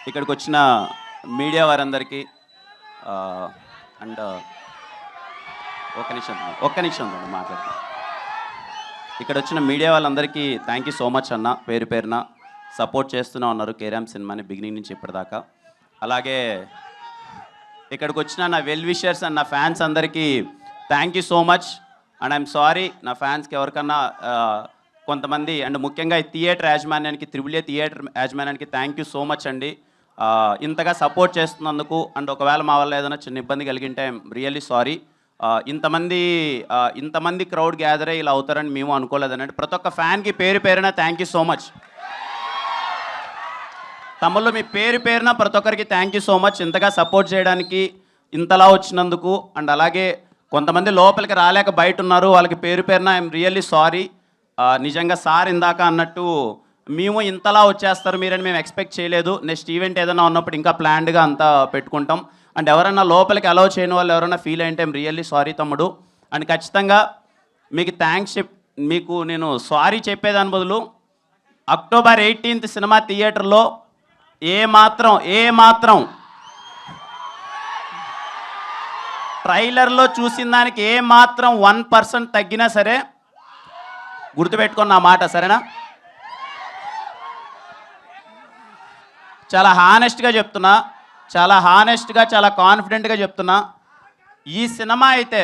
ఇక్కడికి వచ్చిన మీడియా వారందరికీ అండ్ ఒక్క నిమిషం మాట్లాడతాను. ఇక్కడ వచ్చిన మీడియా వాళ్ళందరికీ థ్యాంక్ యూ సో మచ్ అన్న, పేరు పేరున సపోర్ట్ చేస్తూనే ఉన్నారు కేరామ్ సినిమాని బిగినింగ్ నుంచి ఇప్పటిదాకా. అలాగే ఇక్కడికి వచ్చిన నా వెల్ విషర్స్ అండ్ నా ఫ్యాన్స్ అందరికీ thank you so much. And I'm sorry నా ఫ్యాన్స్కి ఎవరికన్నా కొంతమంది అండ్ ముఖ్యంగా ఈ థియేటర్ యాజమాన్యానికి, త్రిబుల్ ఏ థియేటర్ యాజమాన్యానికి థ్యాంక్ యూ సో మచ్ అండి. ఇంతగా సపోర్ట్ చేస్తున్నందుకు. అండ్ ఒకవేళ మా వల్ల ఏదైనా చిన్న ఇబ్బంది కలిగింటే ఐఎమ్ రియల్లీ సారీ. ఇంతమంది క్రౌడ్ గ్యాదర్ అయ్యి ఇలా అవుతారని మేము అనుకోలేదనండి. ప్రతి ఒక్క ఫ్యాన్కి పేరు పేరున థ్యాంక్ యూ సో మచ్. తమ్ముళ్ళు మీ పేరు పేరున ప్రతి ఒక్కరికి థ్యాంక్ యూ సో మచ్ ఇంతగా సపోర్ట్ చేయడానికి, ఇంతలా వచ్చినందుకు. అండ్ అలాగే కొంతమంది లోపలికి రాలేక బయట ఉన్నారు, వాళ్ళకి పేరు పేరున ఐఎమ్ రియల్లీ సారీ. నిజంగా సార్ ఇందాక అన్నట్టు మేము ఇంతలా వచ్చేస్తారు మీరని మేము ఎక్స్పెక్ట్ చేయలేదు. నెక్స్ట్ ఈవెంట్ ఏదైనా ఉన్నప్పుడు ఇంకా ప్లాన్డ్గా అంతా పెట్టుకుంటాం. అండ్ ఎవరైనా లోపలికి అలౌ చేయని వాళ్ళు ఎవరైనా ఫీల్ అయింటే ఐఎమ్ రియల్లీ సారీ తమ్ముడు. అండ్ ఖచ్చితంగా మీకు మీకు నేను సారీ చెప్పేదాని బదులు అక్టోబర్ 18th సినిమా థియేటర్లో ఏ మాత్రం ట్రైలర్లో చూసిన దానికి ఏ మాత్రం 1% తగ్గినా సరే గుర్తుపెట్టుకున్న ఆ మాట, సరేనా? చాలా హానెస్ట్గా చెప్తున్నా, చాలా కాన్ఫిడెంట్గా చెప్తున్నా. ఈ సినిమా అయితే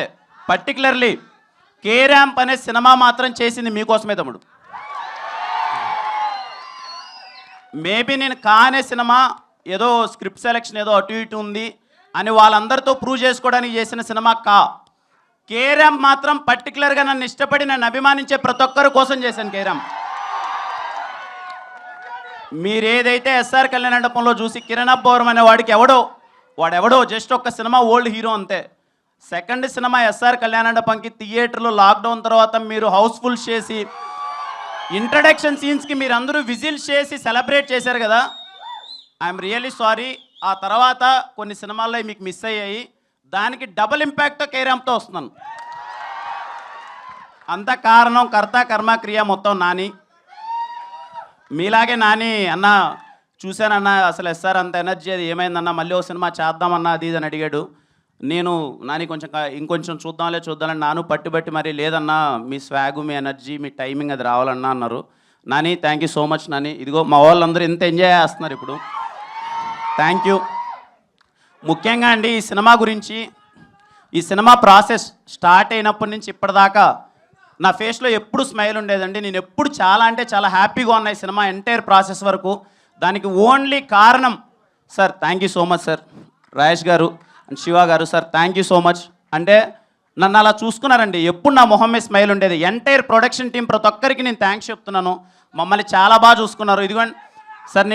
పర్టికులర్లీ కేరాంప్ అనే సినిమా మాత్రం చేసింది మీకోసమే తమ్ముడు. మేబీ నేను కానే సినిమా ఏదో స్క్రిప్ట్ సెలెక్షన్ ఏదో అటు ఇటు ఉంది అని వాళ్ళందరితో ప్రూవ్ చేసుకోవడానికి చేసిన సినిమా కేరాంప్ మాత్రం పర్టికులర్గా నన్ను ఇష్టపడి నన్ను అభిమానించే ప్రతి ఒక్కరి కోసం చేశాను కేరాంప్. మీరేదైతే ఎస్ఆర్ కళ్యాణ మండపంలో చూసి కిరణ్ అబ్బవరం అనే వాడెవడో జస్ట్ ఒక్క సినిమా ఓల్డ్ హీరో అంతే. సెకండ్ సినిమా ఎస్ఆర్ కళ్యాణ మండపంకి థియేటర్లో లాక్డౌన్ తర్వాత మీరు హౌస్ఫుల్ చేసి ఇంట్రడక్షన్ సీన్స్కి మీరు అందరూ విజిల్స్ చేసి సెలబ్రేట్ చేశారు కదా, ఐఎమ్ రియల్లీ సారీ. ఆ తర్వాత కొన్ని సినిమాల్లో మీకు మిస్ అయ్యాయి, దానికి డబుల్ ఇంపాక్ట్తో కేరాంప్తో వస్తున్నాను. అంత కారణం కర్త కర్మ క్రియ మొత్తం నాని. మీలాగే నాని అన్న చూశానన్నా అసలు ఎస్ఆర్ అంత ఎనర్జీ అది ఏమైందన్నా, మళ్ళీ ఓ సినిమా చేద్దామన్నా అది ఇది అని అడిగాడు. నేను నాని ఇంకొంచెం చూద్దామని నాను పట్టుబట్టి మరి లేదన్నా మీ స్వాగు, మీ ఎనర్జీ, మీ టైమింగ్ అది రావాలన్నా అన్నారు. Nani thank you so much Nani. ఇదిగో మా వాళ్ళందరూ ఎంత ఎంజాయ్ చేస్తున్నారు ఇప్పుడు, థ్యాంక్ యూ. ముఖ్యంగా అండి ఈ సినిమా గురించి, ఈ సినిమా ప్రాసెస్ స్టార్ట్ అయినప్పటి నుంచి ఇప్పటిదాకా నా ఫేస్లో ఎప్పుడు స్మైల్ ఉండేదండి. నేను ఎప్పుడు చాలా హ్యాపీగా ఉన్న ఈ సినిమా ఎంటైర్ ప్రాసెస్ వరకు. దానికి ఓన్లీ కారణం sir, thank you so much sir, Rajesh గారు అండ్ శివ గారు sir, thank you so much. అంటే నన్ను అలా చూసుకున్నారండి, ఎప్పుడు నా మొహమ్మే స్మైల్ ఉండేది. ఎంటైర్ ప్రొడక్షన్ టీం ప్రతి ఒక్కరికి నేను థ్యాంక్స్ చెప్తున్నాను. మమ్మల్ని చాలా బాగా చూసుకున్నారు. ఇదిగోండి సార్,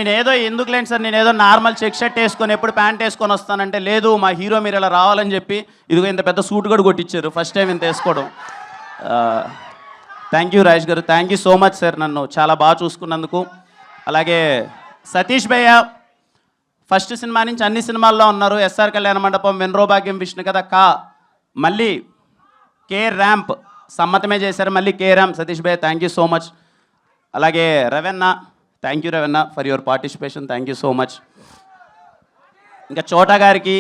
ఎందుకులేండి సార్, నేను ఏదో నార్మల్ చెక్ షర్ట్ వేసుకొని ఎప్పుడు ప్యాంట్ వేసుకొని వస్తానంటే, లేదు మా హీరో మీరు ఇలా రావాలని చెప్పి ఇదిగో ఇంత పెద్ద సూట్ కూడా కొట్టించారు ఫస్ట్ టైం ఇంత వేసుకోవడం. థ్యాంక్ యూ రాజేష్ గారు, thank you so much sir, నన్ను చాలా బాగా చూసుకున్నందుకు. అలాగే సతీష్ భయ్య ఫస్ట్ సినిమా నుంచి అన్ని సినిమాల్లో ఉన్నారు. ఎస్ఆర్ కళ్యాణ మండపం, వెన్రో భాగ్యం, విష్ణు కథ, మళ్ళీ కేరాంప్ సమ్మతమే చేశారు, మళ్ళీ కేరాంప్. సతీష్ భయ్య థ్యాంక్ యూ సో మచ్. అలాగే Ravenna, thank you Ravenna for your participation, thank you so much. ఇంకా చోటా గారికి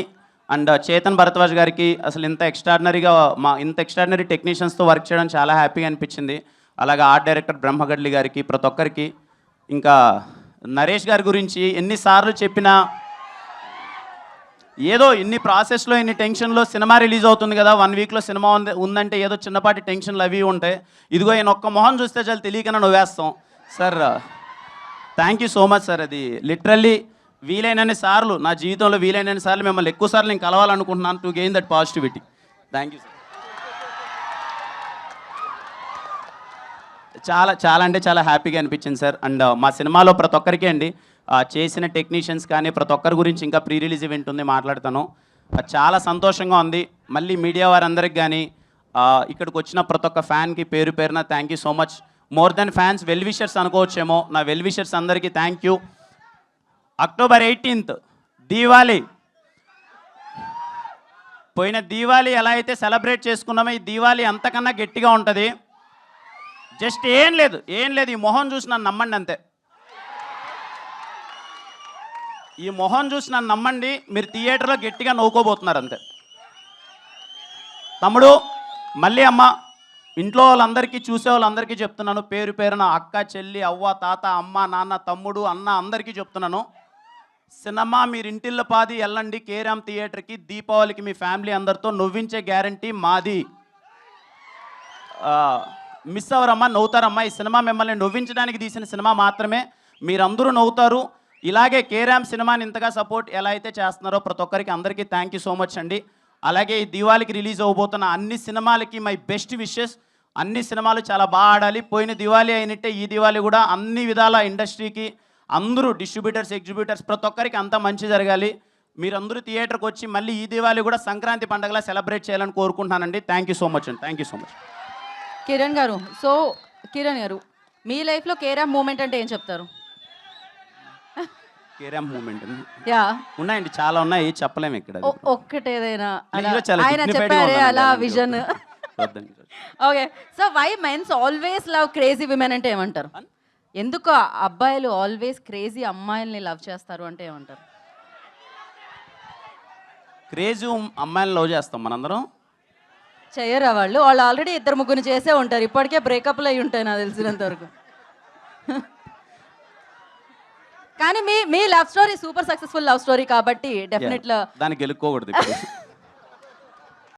అండ్ చేతన్ భరద్వాజ్ గారికి అసలు ఇంత ఎక్స్ట్రాడినరీ టెక్నీషియన్స్తో వర్క్ చేయడం చాలా హ్యాపీగా అనిపించింది. అలాగే ఆర్ట్ డైరెక్టర్ బ్రహ్మగడ్లి గారికి, ప్రతి ఒక్కరికి. ఇంకా నరేష్ గారి గురించి ఎన్నిసార్లు చెప్పినా, ఏదో ఇన్ని ప్రాసెస్లో ఇన్ని టెన్షన్లో సినిమా రిలీజ్ అవుతుంది కదా, 1 వీక్లో సినిమా ఉందంటే ఏదో చిన్నపాటి టెన్షన్లు అవి ఉంటాయి. ఇదిగో ఈయన ఒక్క మొహం చూస్తే చాలా తెలియకనే నవ్వేస్తాం sir. Thank you so much sir. అది లిటరల్లీ వీలైనన్ని సార్లు నా జీవితంలో వీలైనన్ని సార్లు మిమ్మల్ని ఎక్కువ సార్లు నేను కలవాలనుకుంటున్నాను to gain that positivity. Thank you sir. చాలా హ్యాపీగా అనిపించింది సార్. అండ్ మా సినిమాలో ప్రతి ఒక్కరికి అండి చేసిన టెక్నీషియన్స్ కానీ ప్రతి ఒక్కరి గురించి ఇంకా ప్రీ రిలీజ్ ఈవెంట్ ఉంది, మాట్లాడతాను. చాలా సంతోషంగా ఉంది. మళ్ళీ మీడియా వారందరికి కానీ ఇక్కడికి వచ్చిన ప్రతి ఒక్క ఫ్యాన్కి పేరు పేరున thank you so much. More than fans, well wishers అనుకోవచ్చేమో. నా వెల్ విషర్స్ అందరికీ thank you. October 18th Diwali, పోయిన దీవాళీ ఎలా అయితే సెలబ్రేట్ చేసుకున్నామో ఈ దీవాళీ అంతకన్నా గట్టిగా ఉంటుంది. జస్ట్ ఏం లేదు ఈ మొహం చూసి నన్ను నమ్మండి అంతే. ఈ మొహం చూసి నన్ను నమ్మండి, మీరు థియేటర్లో గట్టిగా నవ్వుకోబోతున్నారు అంతే. తమ్ముడు మళ్ళీ అమ్మ, ఇంట్లో వాళ్ళందరికీ చూసే వాళ్ళందరికీ చెప్తున్నాను, పేరు పేరున అక్క, చెల్లి, అవ్వ, తాత, అమ్మ, నాన్న, తమ్ముడు, అన్న అందరికీ చెప్తున్నాను, సినిమా మీరు ఇంటిల్లో పాది వెళ్ళండి కేరామ్ థియేటర్కి. దీపావళికి మీ ఫ్యామిలీ అందరితో నవ్వించే గ్యారంటీ మాది. మిస్ అవ్వరమ్మా, నవ్వుతారమ్మా. ఈ సినిమా మిమ్మల్ని నవ్వించడానికి తీసిన సినిమా మాత్రమే. మీరందరూ నవ్వుతారు. ఇలాగే కేరామ్ సినిమాని ఇంతగా సపోర్ట్ ఎలా అయితే చేస్తున్నారో ప్రతి ఒక్కరికి అందరికీ థ్యాంక్ యూ సో మచ్ అండి. అలాగే ఈ దివాళికి రిలీజ్ అవ్వబోతున్న అన్ని సినిమాలకి మై బెస్ట్ విషెస్. అన్ని సినిమాలు చాలా బాగా ఆడాలి. పోయిన దివాళీ అయినట్టే ఈ దివాళీ కూడా అన్ని విధాల ఇండస్ట్రీకి, అందరూ డిస్ట్రిబ్యూటర్స్, ఎగ్జిబ్యూటర్స్ ప్రతి ఒక్కరికి అంతా మంచి జరగాలి. మీరందరూ థియేటర్కి వచ్చి మళ్ళీ ఈ దివాళీ కూడా సంక్రాంతి పండుగలా సెలబ్రేట్ చేయాలని కోరుకుంటున్నానండి. థ్యాంక్ యూ సో మచ్ అండి. Thank you so much. Kiran గారు, సో కిరణ్ గారు, మీ లైఫ్లో కేరామ్ మూమెంట్ అంటే ఏం చెప్తారు? కేరామ్ మూమెంట్ యా ఉన్నాయండి, చాలా ఉన్నాయి, చెప్పలేము ఇక్కడ. ఒక్కటేదైనా చాలా ఆయన dignified గా చెప్పారే ఉన్నానండి, అలా అలాంటి విజన్. వద్దండి. Okay, so why men's always love crazy women అంటే ఏమంటారు? ఎందుకు అబ్బాయిలు ఆల్వేస్ క్రేజీ అమ్మాయిల్ని లవ్ చేస్తారు అంటే ఏమంటారు? క్రేజీ అమ్మాయిని లవ్ చేస్తాం మనందరం. చెయ్యరా వాళ్ళు ఆల్రెడీ ఇద్దరు ముగ్గురు చేసే ఉంటారు. ఇప్పటికే బ్రేకప్లు అయి ఉంటాయి నాకు తెలిసినంత వరకు. కానీ మీ love story super successful love story కాబట్టి డెఫినెట్లీ దానికి గెలుక్కోకూడదు ఇప్పుడు.